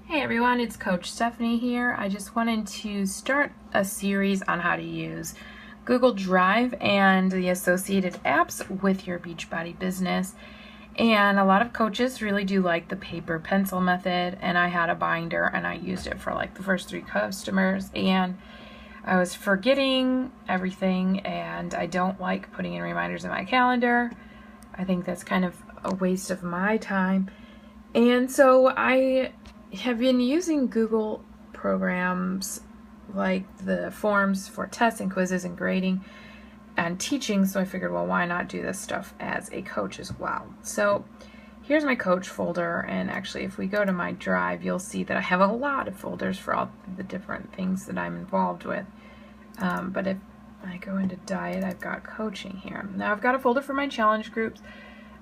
Hey everyone, it's Coach Stephanie here. I just wanted to start a series on how to use Google Drive and the associated apps with your Beachbody business. And a lot of coaches really do like the paper pencil method, and I had a binder and I used it for like the first 3 customers, and I was forgetting everything, and I don't like putting in reminders in my calendar. I think that's kind of a waste of my time. And so I have been using Google programs like the forms for tests and quizzes and grading and teaching, so I figured, well, why not do this stuff as a coach as well? So here's my coach folder, and actually if we go to my Drive, you'll see that I have a lot of folders for all the different things that I'm involved with. But if I go into diet, I've got coaching here. Now I've got a folder for my challenge groups.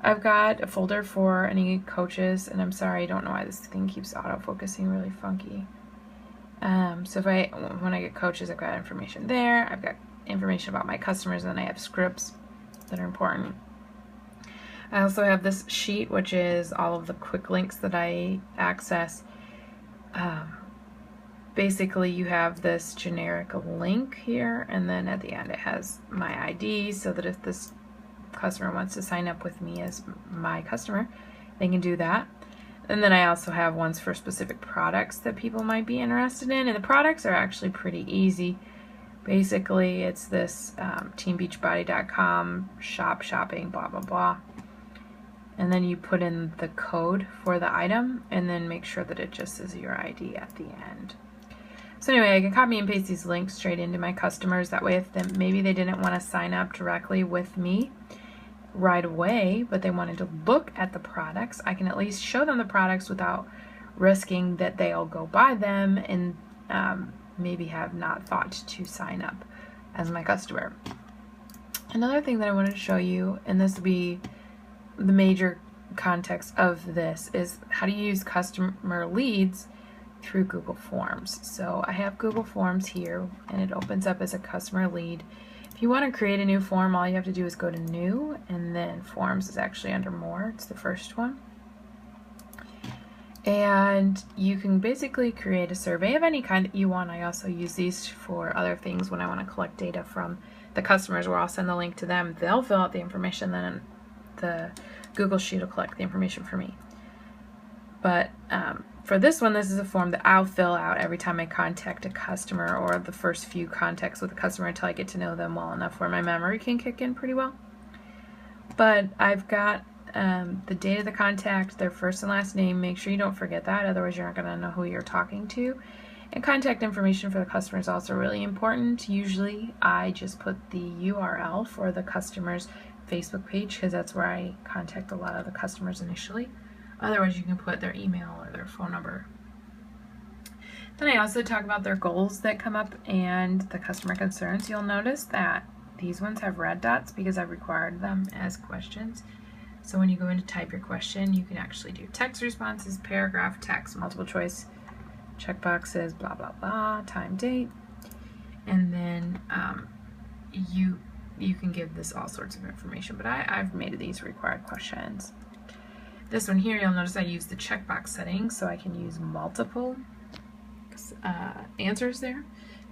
I've got a folder for any coaches, and I'm sorry, I don't know why this thing keeps auto-focusing really funky. So when I get coaches, I've got information there. I've got information about my customers, and then I have scripts that are important. I also have this sheet, which is all of the quick links that I access. Basically, you have this generic link here, and then at the end it has my ID, so that if this customer wants to sign up with me as my customer, they can do that. And then I also have ones for specific products that people might be interested in, and the products are actually pretty easy. Basically, it's this teambeachbody.com shopping, blah blah blah, and then you put in the code for the item and then make sure that it just is your ID at the end. So anyway, I can copy and paste these links straight into my customers. That way, if maybe they didn't want to sign up directly with me right away, but they wanted to look at the products, I can at least show them the products without risking that they'll go buy them and maybe have not thought to sign up as my customer. Another thing that I wanted to show you, and this will be the major context of this, is how to use customer leads through Google Forms. So I have Google Forms here, and it opens up as a customer lead. If you want to create a new form, all you have to do is go to New, and then Forms is actually under More. It's the first one. And you can basically create a survey of any kind that you want. I also use these for other things when I want to collect data from the customers, where I'll send the link to them. They'll fill out the information, then the Google Sheet will collect the information for me. But for this one, this is a form that I'll fill out every time I contact a customer, or the first few contacts with a customer, until I get to know them well enough where my memory can kick in pretty well. But I've got the date of the contact, their first and last name. Make sure you don't forget that, otherwise you're not going to know who you're talking to. And contact information for the customer is also really important. Usually I just put the URL for the customer's Facebook page, because that's where I contact a lot of the customers initially. Otherwise, you can put their email or their phone number. Then I also talk about their goals that come up and the customer concerns. You'll notice that these ones have red dots because I've required them as questions. So when you go in to type your question, you can actually do text responses, paragraph, text, multiple choice, checkboxes, blah, blah, blah, time, date. And then you can give this all sorts of information, but I've made these required questions. This one here, you'll notice I use the checkbox setting, so I can use multiple answers there.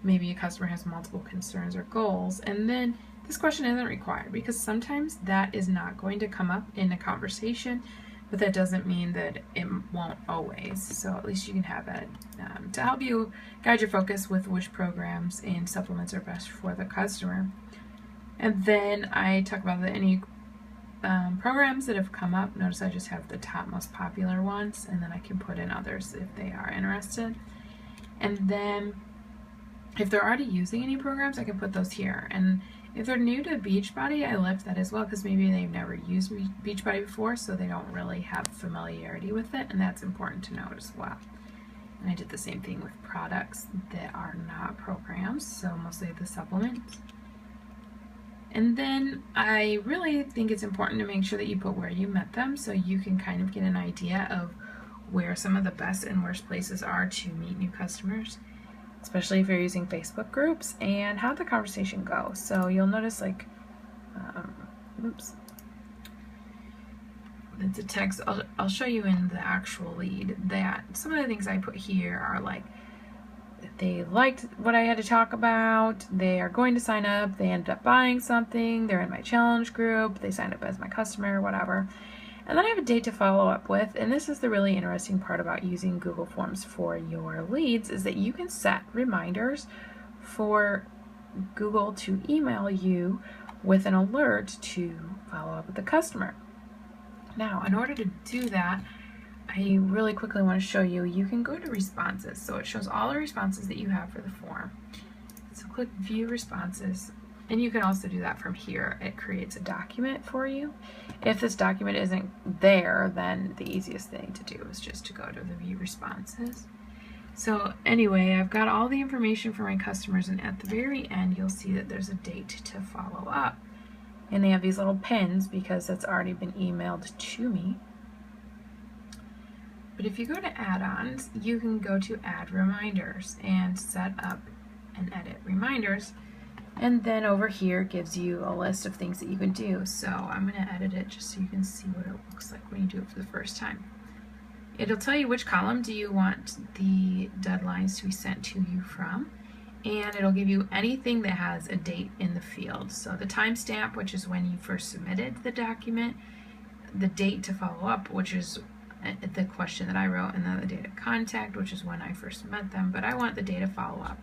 Maybe a customer has multiple concerns or goals, and then this question isn't required, because sometimes that is not going to come up in a conversation, but that doesn't mean that it won't always. So at least you can have it to help you guide your focus with which programs and supplements are best for the customer. And then I talk about any programs that have come up. Notice I just have the top most popular ones, and then I can put in others if they are interested. And then if they're already using any programs, I can put those here. And if they're new to Beachbody, I left that as well, because maybe they've never used Beachbody before, so they don't really have familiarity with it, and that's important to note as well. And I did the same thing with products that are not programs, so mostly the supplements. And then I really think it's important to make sure that you put where you met them, so you can kind of get an idea of where some of the best and worst places are to meet new customers, especially if you're using Facebook groups, and how the conversation goes. So you'll notice, like, it's a text. I'll show you in the actual lead that some of the things I put here are like, they liked what I had to talk about, they are going to sign up, they ended up buying something, they're in my challenge group, they signed up as my customer, whatever. And then I have a date to follow up with, and this is the really interesting part about using Google Forms for your leads, is that you can set reminders for Google to email you with an alert to follow up with the customer. Now, in order to do that, I really quickly want to show you, you can go to responses. So it shows all the responses that you have for the form. So click view responses, and you can also do that from here. It creates a document for you. If this document isn't there, then the easiest thing to do is just to go to the view responses. So anyway, I've got all the information for my customers, and at the very end you'll see that there's a date to follow up. And they have these little pins because it's already been emailed to me. But if you go to add-ons, you can go to add reminders and set up and edit reminders. And then over here it gives you a list of things that you can do. So I'm going to edit it just so you can see what it looks like when you do it for the first time. It'll tell you which column do you want the deadlines to be sent to you from. And it'll give you anything that has a date in the field. So the timestamp, which is when you first submitted the document, the date to follow up, which is the question that I wrote, and then the date of contact, which is when I first met them, but I want the date of follow-up.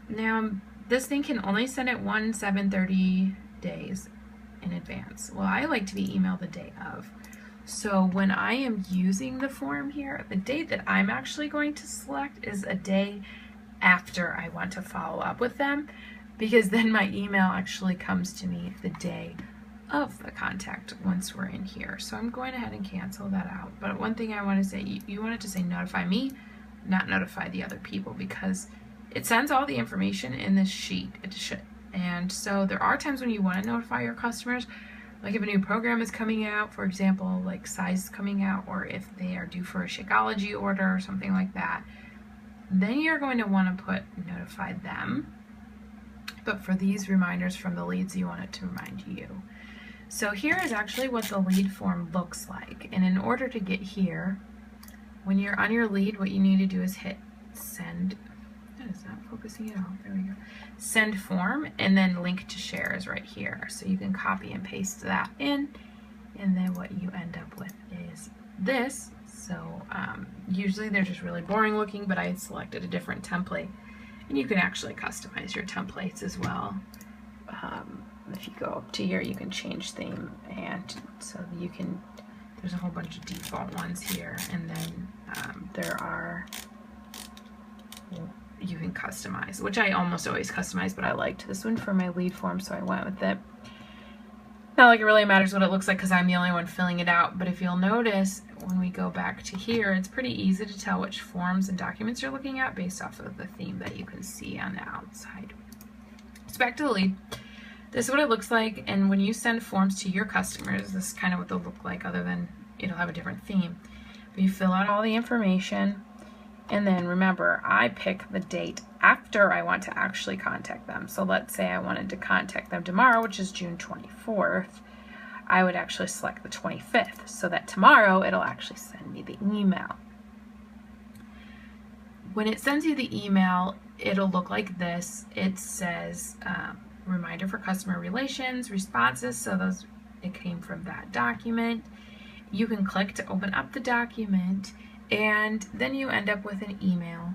Now, this thing can only send it 730 days in advance. Well, I like to be emailed the day of. So when I am using the form here, the date that I'm actually going to select is a day after I want to follow up with them, because then my email actually comes to me the day of the contact once we're in here. So I'm going ahead and cancel that out. But one thing I want to say, you want it to say notify me, not notify the other people, because it sends all the information in this sheet. And so there are times when you want to notify your customers, like if a new program is coming out, for example, like size coming out, or if they are due for a Shakeology order or something like that, then you're going to want to put notify them. But for these reminders from the leads, you want it to remind you. So here is actually what the lead form looks like. And in order to get here, when you're on your lead, what you need to do is hit send. That is not focusing at all. There we go. Send form, and then link to share is right here. So you can copy and paste that in, and then what you end up with is this. So usually they're just really boring looking, but I selected a different template, and you can actually customize your templates as well. If you go up to here, you can change theme, and so you can, there's a whole bunch of default ones here, and then there are, you can customize, which I almost always customize, but I liked this one for my lead form, so I went with it. Not like it really matters what it looks like because I'm the only one filling it out, but if you'll notice, when we go back to here, it's pretty easy to tell which forms and documents you're looking at based off of the theme that you can see on the outside. So back to the lead. This is what it looks like, and when you send forms to your customers, this is kind of what they'll look like, other than it'll have a different theme. But you fill out all the information, and then remember, I pick the date after I want to actually contact them. So let's say I wanted to contact them tomorrow, which is June 24th. I would actually select the 25th, so that tomorrow it'll actually send me the email. When it sends you the email, it'll look like this. It says reminder for customer relations, responses, so those, it came from that document. You can click to open up the document, and then you end up with an email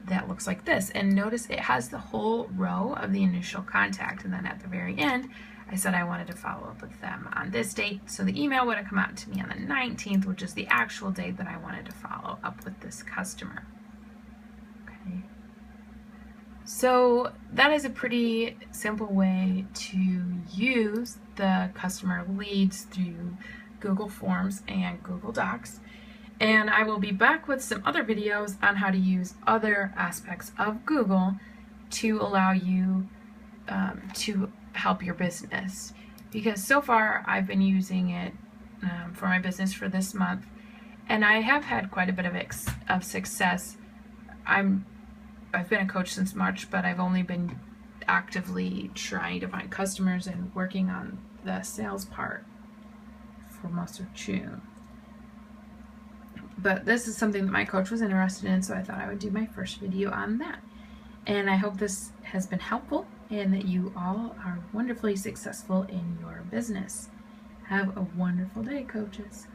that looks like this. And notice it has the whole row of the initial contact, and then at the very end I said I wanted to follow up with them on this date, so the email would have come out to me on the 19th, which is the actual date that I wanted to follow up with this customer. Okay. So that is a pretty simple way to use the customer leads through Google Forms and Google Docs. And I will be back with some other videos on how to use other aspects of Google to allow you to help your business. Because so far I've been using it for my business for this month, and I have had quite a bit of success. I've been a coach since March, but I've only been actively trying to find customers and working on the sales part for Muscle Chew. But this is something that my coach was interested in, so I thought I would do my first video on that. And I hope this has been helpful and that you all are wonderfully successful in your business. Have a wonderful day, coaches.